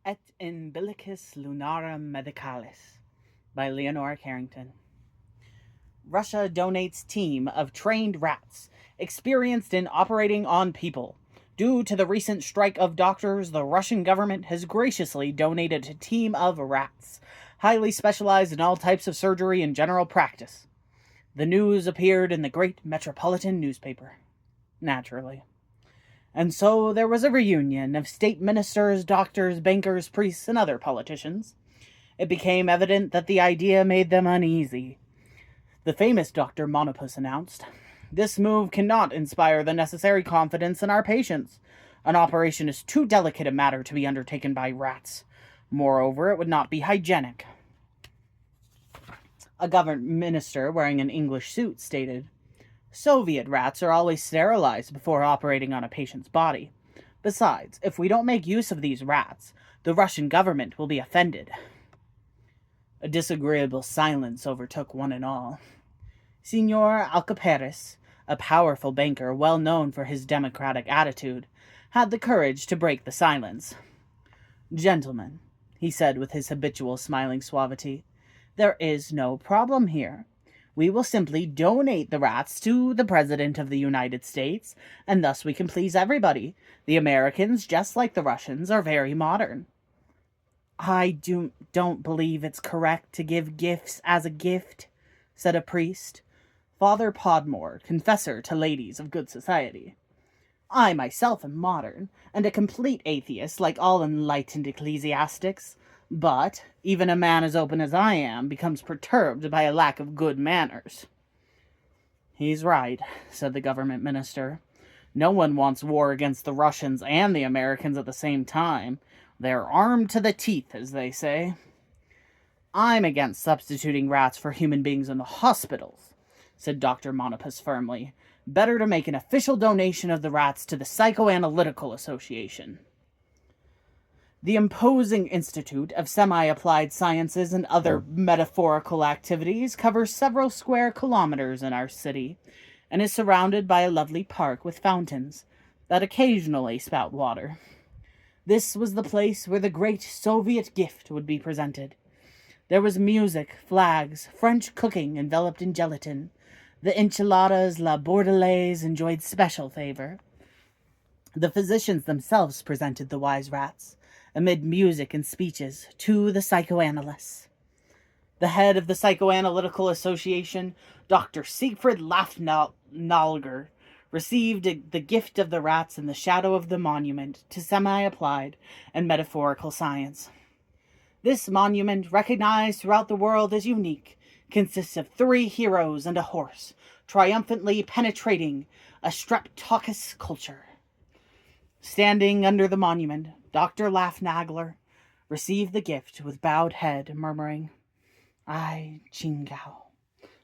Et In Bellicus Lunarum Medicalis by Leonora Carrington. Russia donates team of trained rats experienced in operating on people. Due to the recent strike of doctors, the Russian government has graciously donated a team of rats, highly specialized in all types of surgery and general practice. The news appeared in the great metropolitan newspaper. Naturally. And so there was a reunion of state ministers, doctors, bankers, priests, and other politicians. It became evident that the idea made them uneasy. The famous Dr. Monopus announced, "This move cannot inspire the necessary confidence in our patients. An operation is too delicate a matter to be undertaken by rats. Moreover, it would not be hygienic." A government minister wearing an English suit stated, "Soviet rats are always sterilized before operating on a patient's body. Besides, if we don't make use of these rats, the Russian government will be offended." A disagreeable silence overtook one and all. Signor Alcaperes, a powerful banker well known for his democratic attitude, had the courage to break the silence. "Gentlemen," he said with his habitual smiling suavity, "there is no problem here. We will simply donate the rats to the President of the United States, and thus we can please everybody. The Americans, just like the Russians, are very modern." "I don't believe it's correct to give gifts as a gift," said a priest, Father Podmore, confessor to ladies of good society. "I myself am modern, and a complete atheist like all enlightened ecclesiastics. But even a man as open as I am becomes perturbed by a lack of good manners." "He's right," said the government minister. "No one wants war against the Russians and the Americans at the same time. They're armed to the teeth, as they say." "I'm against substituting rats for human beings in the hospitals," said Dr. Monopus firmly. "Better to make an official donation of the rats to the Psychoanalytical Association." The imposing Institute of Semi-Applied Sciences and Other Metaphorical Activities covers several square kilometers in our city, and is surrounded by a lovely park with fountains that occasionally spout water. This was the place where the great Soviet gift would be presented. There was music, flags, French cooking enveloped in gelatin. The enchiladas la bordelaise enjoyed special favor. The physicians themselves presented the wise rats, amid music and speeches, to the psychoanalysts. The head of the Psychoanalytical Association, Dr. Siegfried Laffnalger, received the gift of the rats in the shadow of the monument to semi-applied and metaphorical science. This monument, recognized throughout the world as unique, consists of 3 heroes and a horse, triumphantly penetrating a streptococcus culture. Standing under the monument, Dr. Laffnagler received the gift with bowed head, murmuring, "I, Chingao,"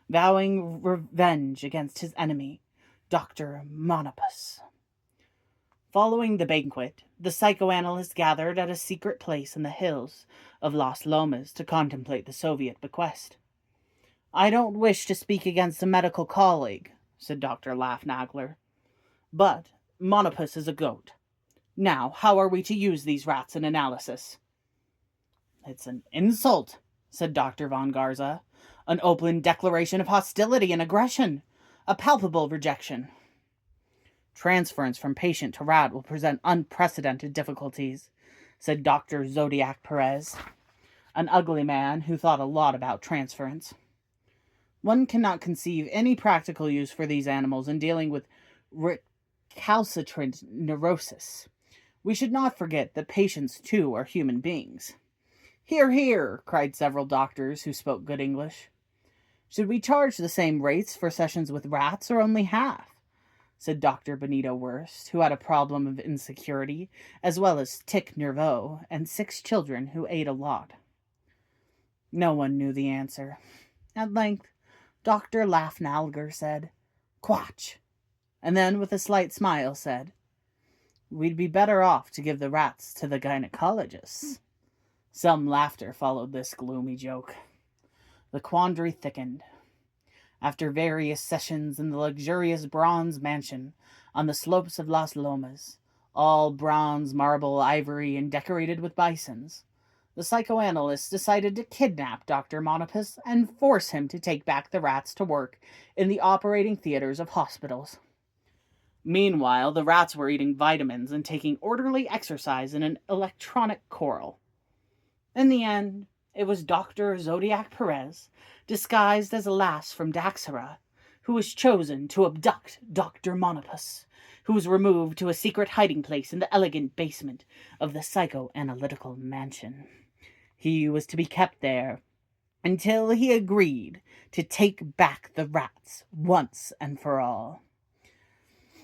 vowing revenge against his enemy, Dr. Monopus. Following the banquet, the psychoanalysts gathered at a secret place in the hills of Las Lomas to contemplate the Soviet bequest. "I don't wish to speak against a medical colleague," said Dr. Laffnagler, "but Monopus is a goat. Now, how are we to use these rats in analysis?" "It's an insult," said Dr. von Garza. "An open declaration of hostility and aggression. A palpable rejection." "Transference from patient to rat will present unprecedented difficulties," said Dr. Zodiac Perez, an ugly man who thought a lot about transference. "One cannot conceive any practical use for these animals in dealing with recalcitrant neurosis. We should not forget that patients, too, are human beings." "Hear, hear!" cried several doctors who spoke good English. "Should we charge the same rates for sessions with rats, or only half?" said Dr. Benito Wurst, who had a problem of insecurity, as well as tic nerveux, and 6 children who ate a lot. No one knew the answer. At length, Dr. Laffnalger said, "Quatch!" and then, with a slight smile, said, "We'd be better off to give the rats to the gynecologists." Some laughter followed this gloomy joke. The quandary thickened. After various sessions in the luxurious bronze mansion on the slopes of Las Lomas, all bronze, marble, ivory, and decorated with bisons. The psychoanalyst decided to kidnap Dr. Monopus and force him to take back the rats to work in the operating theaters of hospitals. Meanwhile, the rats were eating vitamins and taking orderly exercise in an electronic coral. In the end, it was Dr. Zodiac Perez, disguised as a lass from Daxara, who was chosen to abduct Dr. Monopus, who was removed to a secret hiding place in the elegant basement of the psychoanalytical mansion. He was to be kept there until he agreed to take back the rats once and for all.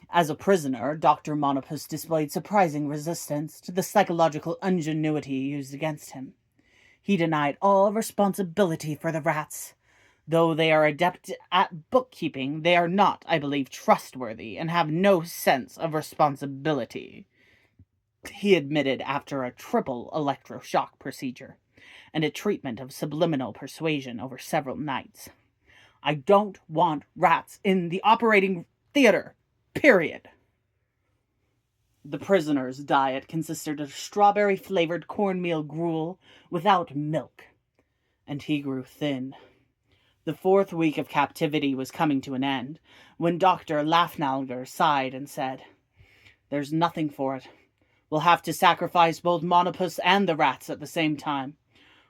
As a prisoner, Dr. Monopus displayed surprising resistance to the psychological ingenuity used against him. He denied all responsibility for the rats. Though they are adept at bookkeeping, they are not, I believe, trustworthy and have no sense of responsibility, he admitted after a triple electroshock procedure and a treatment of subliminal persuasion over several nights. I don't want rats in the operating theater, period. The prisoner's diet consisted of strawberry-flavored cornmeal gruel without milk, and he grew thin. The 4th week of captivity was coming to an end, when Dr. Lafnalger sighed and said, "There's nothing for it. We'll have to sacrifice both Monopus and the rats at the same time.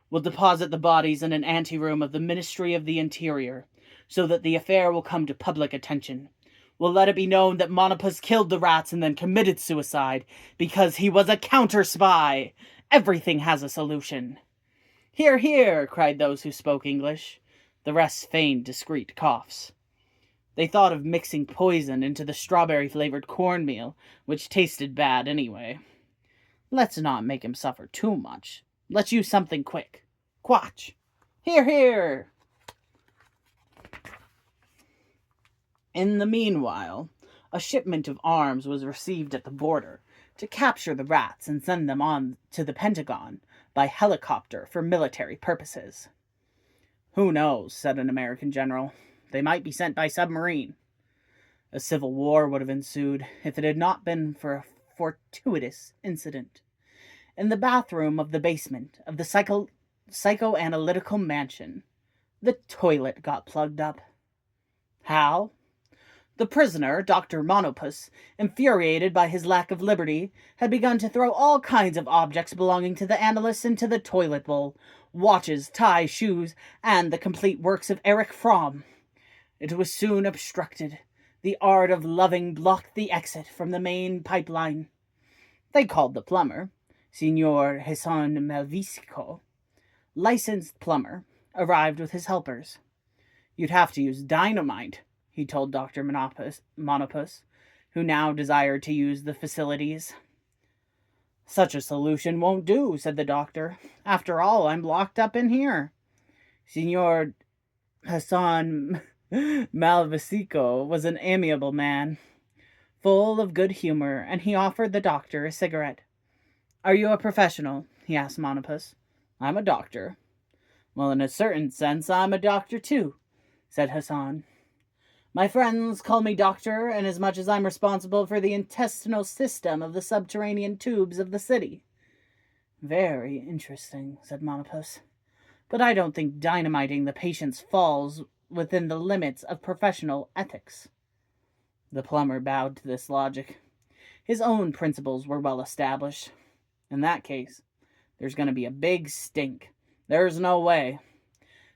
We'll deposit the bodies in an anteroom of the Ministry of the Interior, so that the affair will come to public attention. We'll let it be known that Monopus killed the rats and then committed suicide, because he was a counter-spy. Everything has a solution." "Hear, hear," cried those who spoke English. The rest feigned discreet coughs. They thought of mixing poison into the strawberry-flavored cornmeal, which tasted bad anyway. "Let's not make him suffer too much. Let's use something quick. Quatch! Hear, hear!" In the meanwhile, a shipment of arms was received at the border to capture the rats and send them on to the Pentagon by helicopter for military purposes. "Who knows," said an American general. "They might be sent by submarine." A civil war would have ensued if it had not been for a fortuitous incident. In the bathroom of the basement of the psychoanalytical mansion, the toilet got plugged up. How? The prisoner, Dr. Monopus, infuriated by his lack of liberty, had begun to throw all kinds of objects belonging to the analysts into the toilet bowl: watches, ties, shoes, and the complete works of Erich Fromm. It was soon obstructed. The art of loving blocked the exit from the main pipeline. They called the plumber, Signor Hassan Malvisico, licensed plumber, arrived with his helpers. "You'd have to use dynamite," he told Dr. Monopus, who now desired to use the facilities. "Such a solution won't do," said the doctor. "After all, I'm locked up in here." Signor Hassan Malvisico was an amiable man, full of good humor, and he offered the doctor a cigarette. "Are you a professional?" he asked Monopus. "I'm a doctor." "Well, in a certain sense, I'm a doctor too," said Hassan. "My friends call me doctor, inasmuch as I'm responsible for the intestinal system of the subterranean tubes of the city." "Very interesting," said Monopus. "But I don't think dynamiting the patients falls within the limits of professional ethics." The plumber bowed to this logic. His own principles were well established. "In that case, there's going to be a big stink. There's no way."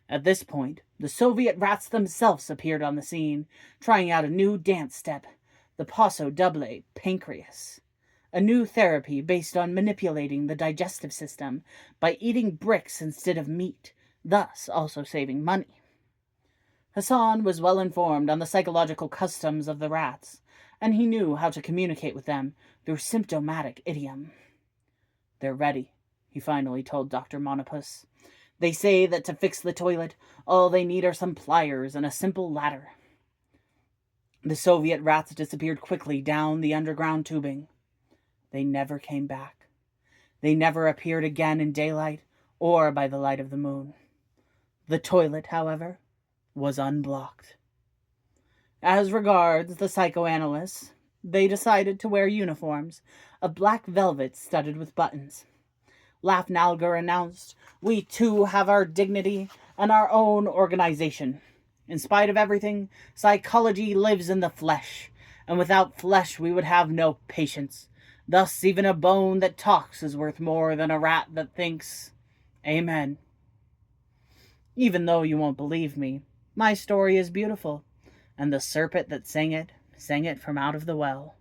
At this point, the Soviet rats themselves appeared on the scene, trying out a new dance step, the passo doble pancreas, a new therapy based on manipulating the digestive system by eating bricks instead of meat, thus also saving money. Hassan was well informed on the psychological customs of the rats, and he knew how to communicate with them through symptomatic idiom. "They're ready," he finally told Dr. Monopus. "They say that to fix the toilet, all they need are some pliers and a simple ladder." The Soviet rats disappeared quickly down the underground tubing. They never came back. They never appeared again in daylight or by the light of the moon. The toilet, however, was unblocked. As regards the psychoanalysts, they decided to wear uniforms, of black velvet studded with buttons. Lafnalgar announced, "We too have our dignity and our own organization. In spite of everything, psychology lives in the flesh, and without flesh we would have no patience. Thus even a bone that talks is worth more than a rat that thinks. Amen." Even though you won't believe me, my story is beautiful, and the serpent that sang it from out of the well.